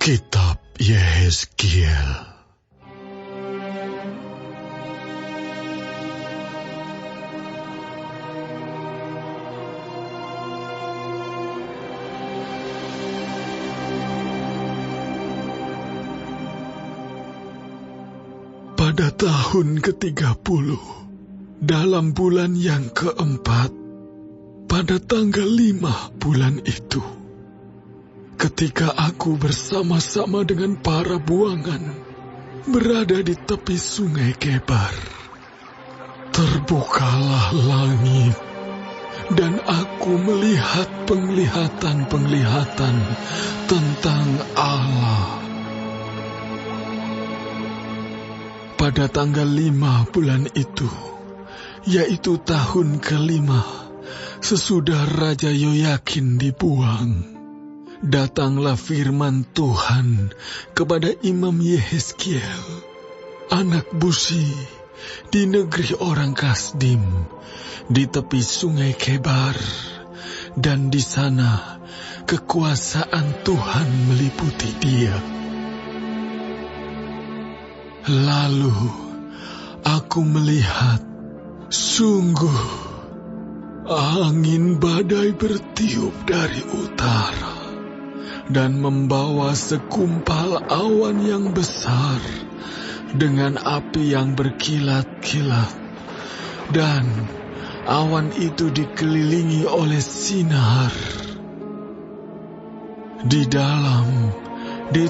Kitab Yehezkiel. Pada tahun ke-30, dalam bulan yang keempat, pada tanggal 5 bulan itu, ketika aku bersama-sama dengan para buangan berada di tepi sungai Kebar, terbukalah langit dan aku melihat penglihatan-penglihatan tentang Allah. Pada tanggal 5 bulan itu, yaitu tahun ke-5 sesudah Raja Yoyakin dibuang, datanglah firman Tuhan kepada Imam Yehezkiel, anak Busi, di negeri orang Kasdim, di tepi sungai Kebar, dan di sana kekuasaan Tuhan meliputi dia. Lalu aku melihat, sungguh angin badai bertiup dari utara dan membawa segumpal awan yang besar dengan api yang berkilat-kilat, dan awan itu dikelilingi oleh sinar. Di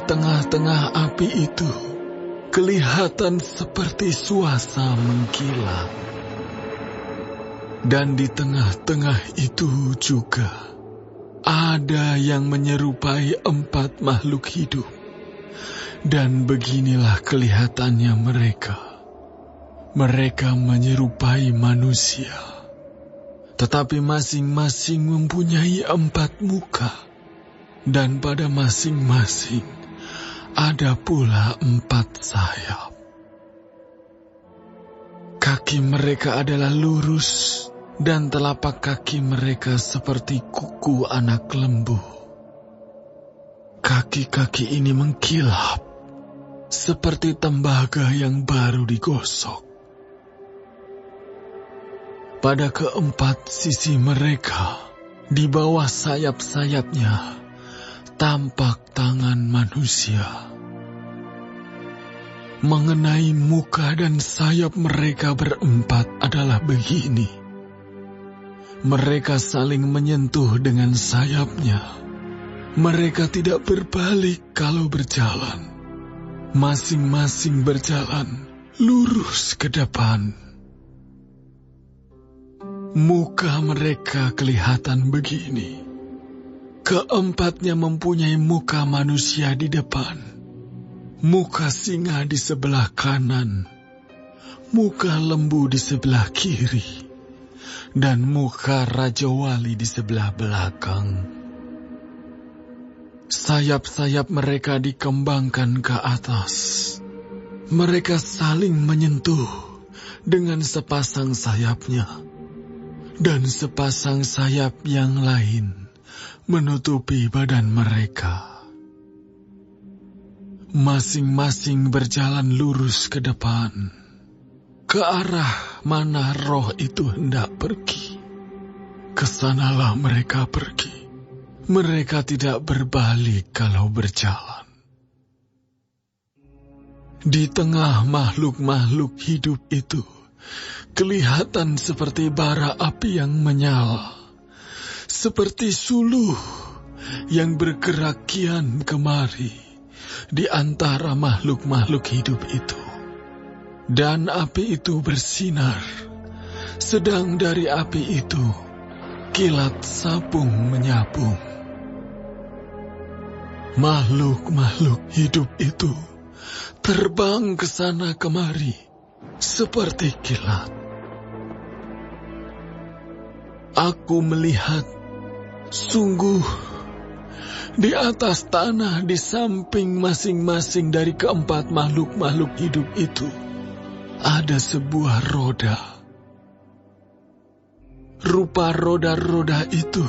tengah-tengah api itu, kelihatan seperti suasa mengkilat. Dan di tengah-tengah itu juga ada yang menyerupai 4 makhluk hidup. Dan beginilah kelihatannya mereka. Mereka menyerupai manusia, tetapi masing-masing mempunyai 4 muka. Dan pada masing-masing ada pula 4 sayap. Kaki mereka adalah lurus, dan telapak kaki mereka seperti kuku anak lembu. Kaki-kaki ini mengkilap, seperti tembaga yang baru digosok. Pada ke-4 sisi mereka, di bawah sayap-sayapnya, tampak tangan manusia. Mengenai muka dan sayap mereka berempat adalah begini. Mereka saling menyentuh dengan sayapnya. Mereka tidak berbalik kalau berjalan. Masing-masing berjalan lurus ke depan. Muka mereka kelihatan begini. Keempatnya mempunyai muka manusia di depan, muka singa di sebelah kanan, muka lembu di sebelah kiri, dan muka Raja Wali di sebelah belakang. Sayap-sayap mereka dikembangkan ke atas. Mereka saling menyentuh dengan sepasang sayapnya, dan sepasang sayap yang lain menutupi badan mereka. Masing-masing berjalan lurus ke depan, ke arah mana roh itu hendak pergi. Kesanalah mereka pergi. Mereka tidak berbalik kalau berjalan. Di tengah makhluk-makhluk hidup itu, kelihatan seperti bara api yang menyala, seperti suluh yang bergerak kian kemari di antara makhluk-makhluk hidup itu. Dan api itu bersinar, sedang dari api itu kilat sabung menyabung. Makhluk-makhluk hidup itu terbang ke sana kemari seperti kilat. Aku melihat, sungguh, di atas tanah di samping masing-masing dari keempat makhluk-makhluk hidup itu, ada sebuah roda. Rupa roda-roda itu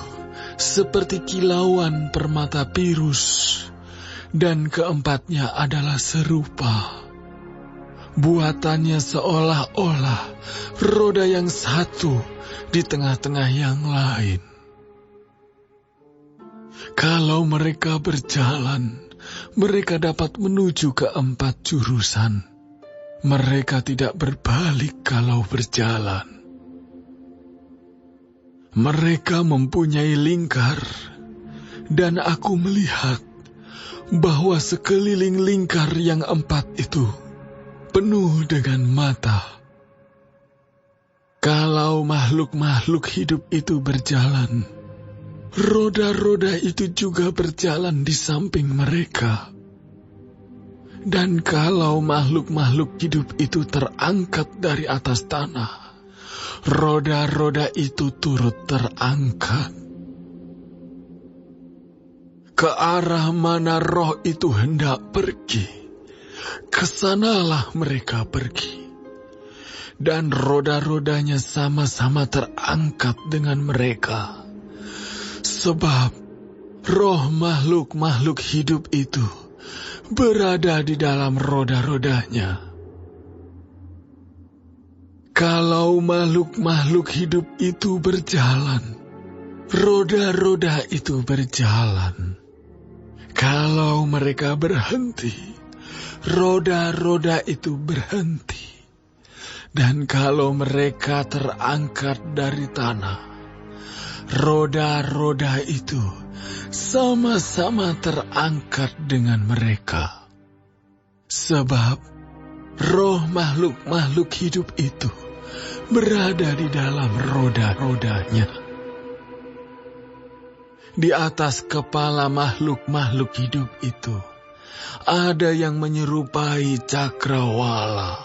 seperti kilauan permata pirus, dan keempatnya adalah serupa. Buatannya seolah-olah roda yang satu di tengah-tengah yang lain. Kalau mereka berjalan, mereka dapat menuju ke 4 jurusan. Mereka tidak berbalik kalau berjalan. Mereka mempunyai lingkar, dan aku melihat bahwa sekeliling lingkar yang 4 itu penuh dengan mata. Kalau makhluk-makhluk hidup itu berjalan, roda-roda itu juga berjalan di samping mereka. Dan kalau makhluk-makhluk hidup itu terangkat dari atas tanah, roda-roda itu turut terangkat. Ke arah mana roh itu hendak pergi, kesanalah mereka pergi. Dan roda-rodanya sama-sama terangkat dengan mereka. Sebab roh makhluk-makhluk hidup itu berada di dalam roda-rodanya. Kalau makhluk-makhluk hidup itu berjalan, roda-roda itu berjalan. Kalau mereka berhenti, roda-roda itu berhenti. Dan kalau mereka terangkat dari tanah, roda-roda itu sama-sama terangkat dengan mereka. Sebab roh makhluk-makhluk hidup itu berada di dalam roda-rodanya. Di atas kepala makhluk-makhluk hidup itu ada yang menyerupai cakrawala,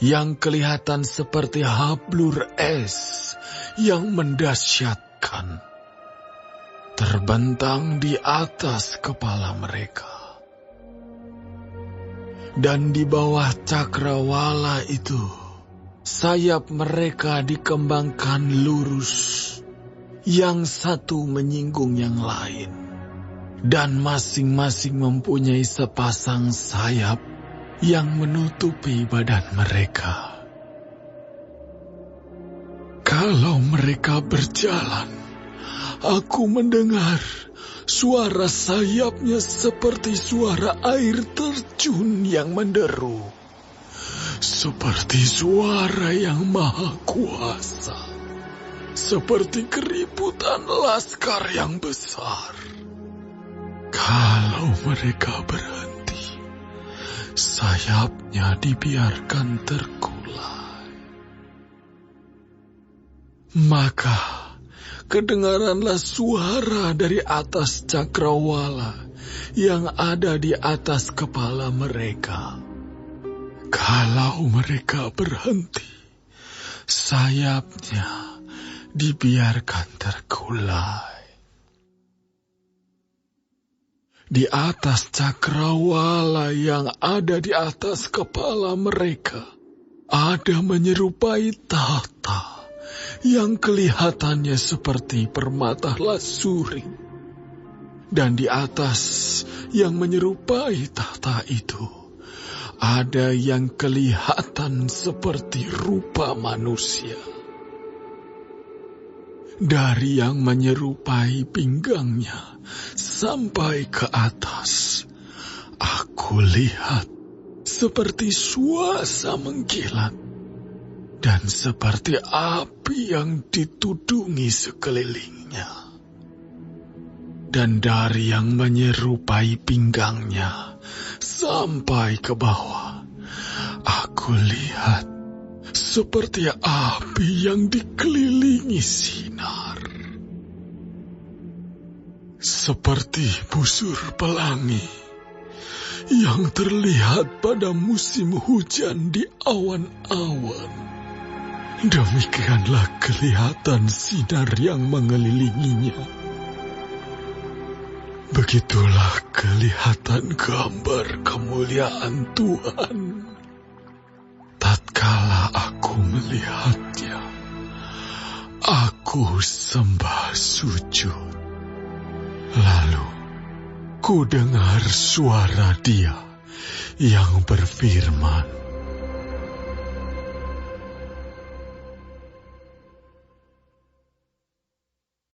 yang kelihatan seperti hablur es yang mendahsyatkan, terbentang di atas kepala mereka. Dan di bawah cakrawala itu, sayap mereka dikembangkan lurus, yang satu menyinggung yang lain, dan masing-masing mempunyai sepasang sayap yang menutupi badan mereka. Kalau mereka berjalan, aku mendengar suara sayapnya seperti suara air terjun yang menderu, seperti suara yang maha kuasa, seperti keributan laskar yang besar. Kalau mereka berhenti, sayapnya dibiarkan terkulai. Maka kedengaranlah suara dari atas cakrawala yang ada di atas kepala mereka. Kalau mereka berhenti, sayapnya dibiarkan terkulai. Di atas cakrawala yang ada di atas kepala mereka, ada menyerupai tahta yang kelihatannya seperti permata lasuri. Dan di atas yang menyerupai tahta itu, ada yang kelihatan seperti rupa manusia. Dari yang menyerupai pinggangnya sampai ke atas, aku lihat seperti suasa mengkilat dan seperti api yang ditudungi sekelilingnya. Dan dari yang menyerupai pinggangnya sampai ke bawah, aku lihat seperti api yang dikelilingi sinar. Seperti busur pelangi yang terlihat pada musim hujan di awan-awan. Demikianlah kelihatan sinar yang mengelilinginya. Begitulah kelihatan gambar kemuliaan Tuhan. Tatkala aku melihatnya, aku sembah sujud. Lalu Ku dengar suara Dia yang berfirman,